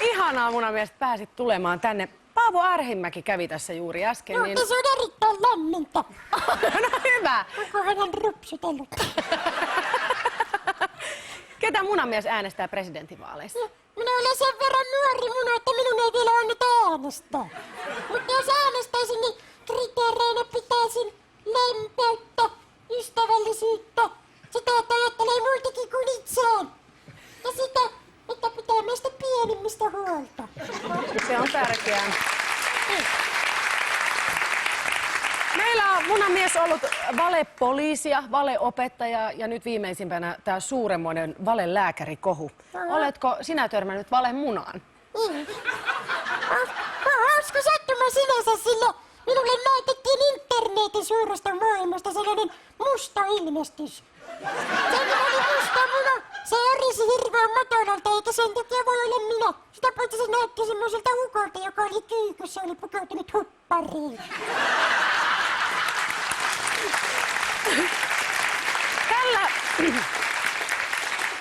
Ihanaa munamies, että pääsit tulemaan tänne. Paavo Arhimäki kävi tässä juuri äsken. No, niin... se on erittäin lämmintä. No hyvä. Onkohan hän rupsutellut? Ketä munamies äänestää presidentinvaaleissa? Minä olen sen verran nuori muna, että minun ei vielä anneta äänestää. Mutta jos äänestäisin, niin kriteereinä pitäisin lempeyttä, ystävällisyyttä, sitä, että ajattelee muitakin kuin itseään. Ja sitä, että pitää meistä pienimmistä huolta. Se on tärkeää. Meillä on munamies ollut valepoliisia, valeopettaja ja nyt viimeisimpänä tämä suuremmoinen valelääkärikohu. Oletko sinä törmännyt valemunaan? Hauska sattuma sinänsä, sillä minulle näytettiin internetin suuresta maailmasta sellainen musta ilmestys. Sellainen oli musta muna. Se örisi hirveän matalalta, eikä sen takia voi olla minä. Sitä paitsi se näytti semmoiselta ukolta, joka oli kyykyssä, oli pukeutunut huppariin.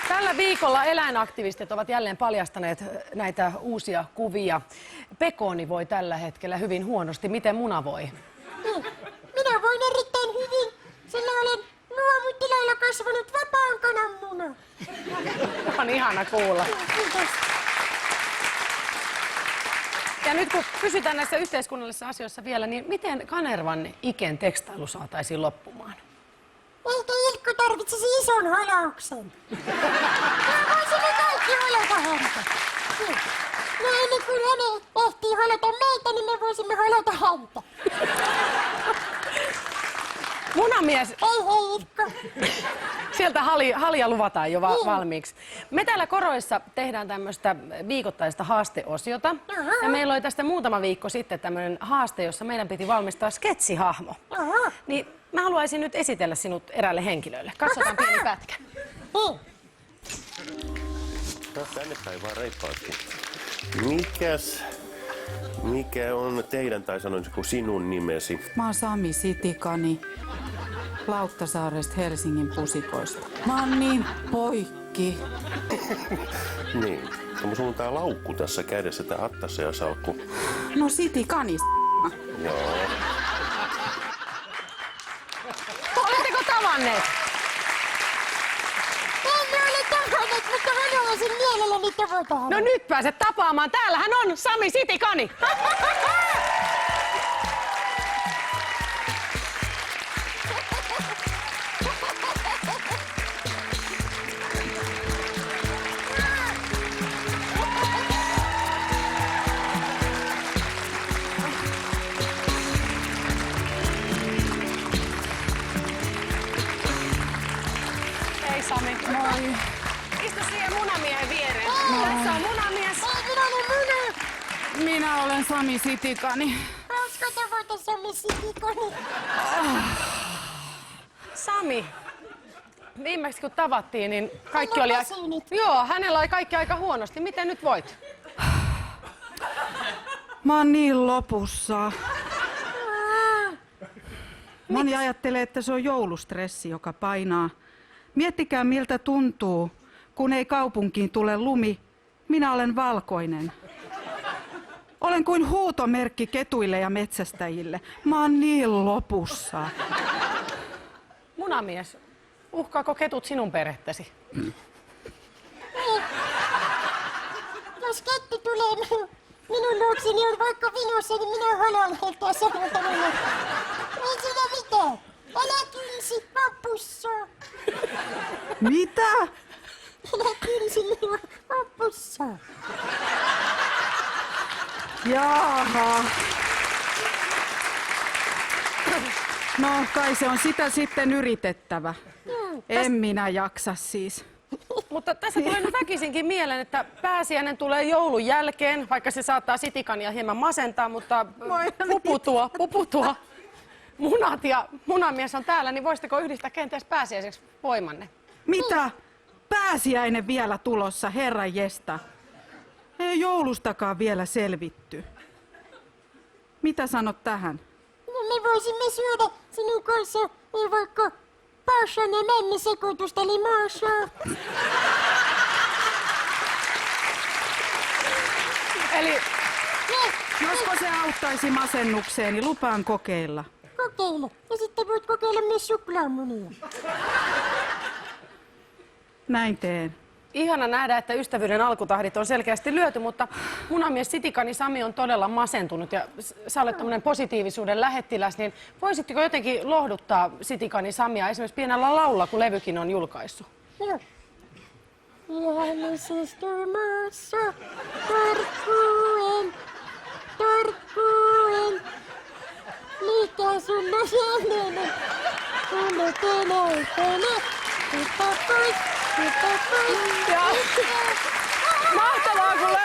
Tällä viikolla eläinaktivistit ovat jälleen paljastaneet näitä uusia kuvia. Pekoni voi tällä hetkellä hyvin huonosti. Miten muna voi? Minä voin erittäin hyvin, sillä olen luomutilalla kasvanut vapaan kananmuna. On ihana kuulla. Kiitos. Ja nyt kun pysytään näissä yhteiskunnallisissa asioissa vielä, niin miten Kanervan Iken tekstailu saataisiin loppumaan? Eikä Ilkku tarvitsisi ison holauksen. Me voisimme kaikki holata häntä. No ennen kuin hän ehtii holata meitä, niin me voisimme holata häntä. Munamies, Hei Ilkku. sieltä halia luvataan jo valmiiksi. Me täällä Koroissa tehdään tämmöistä viikoittaista haasteosiota. Ja meillä oli tästä muutama viikko sitten tämmöinen haaste, jossa meidän piti valmistaa sketsihahmo. Niin mä haluaisin nyt esitellä sinut eräälle henkilölle. Katsotaan pieni pätkä. Tänne päin vaan reippaasti. Mikä on teidän tai sanoisinko sinun nimesi? Mä oon Sami Sitikani Lauttasaaresta Helsingin pusikoista. Mä oon niin poikki. Niin. No, sulla on tää laukku tässä kädessä, tää attaseasalkku. No Sitikani. Joo. Oletteko tavanneet? Emme ole tavanneet, mutta haluaisin mielelläni tavata hänet. No nyt pääset tapaamaan. Täällähän on Sami Sitikani. Hei Sami. Moi. Istu siihen munamiehen viereen. Tässä on munamies. Hei, minä olen muna. Minä olen Sami Sitikani. Hauska tavata Sami Sitikani. Sami, viimeksi kun tavattiin, niin kaikki oli... väsynyt. Joo, hänellä oli kaikki aika huonosti. Miten nyt voit? Mä oon niin lopussa. Moni ajattelee, että se on joulustressi, joka painaa. Miettikää, miltä tuntuu, kun ei kaupunkiin tule lumi. Minä olen valkoinen. Olen kuin huutomerkki ketuille ja metsästäjille. Mä oon niin lopussa. Munamies, uhkaako ketut sinun perhettäsi? Jos kettu tulee minun luokseni on vaikka vinossa, niin minä haluan heittää samalta minun. Ei siinä mitään. Älä kynsi, mä pussaa. Mitä? Älä kynsi minua, mä pussaa. Jaha. No, kai se on sitä sitten yritettävä. En minä jaksa siis. Mutta tässä tulee nyt väkisinkin mieleen, että pääsiäinen tulee joulun jälkeen, vaikka se saattaa Sitikania hieman masentaa, mutta puputua. Munat ja munamies on täällä, niin voisitteko yhdistää kenties pääsiäiseksi voimanne? Mitä? Pääsiäinen vielä tulossa, herran jesta. Ei joulustakaan vielä selvitty. Mitä sanot tähän? No me voisimme syödä sinun kanssa vaikka Passion ja Nänni sekoitusteli maassa. Eli Josko se auttaisi masennukseen, niin lupaan kokeilla. Kokeile. Ja sitten voit kokeilla myös suklaamunia. Näin teen. ihana nähdä, että ystävyyden alkutahdit on selkeästi lyöty, mutta munamies Sitikani Sami on todella masentunut ja sä olet tämmöinen positiivisuuden lähettiläs, niin voisitteko jotenkin lohduttaa Sitikani Samia esimerkiksi pienellä laulla, kun levykin on julkaissut? Joo. Ihanisesta maassa torkkuen, mikä sun on sellainen? Tule, hyppää pois, Ja mahtavaa, kun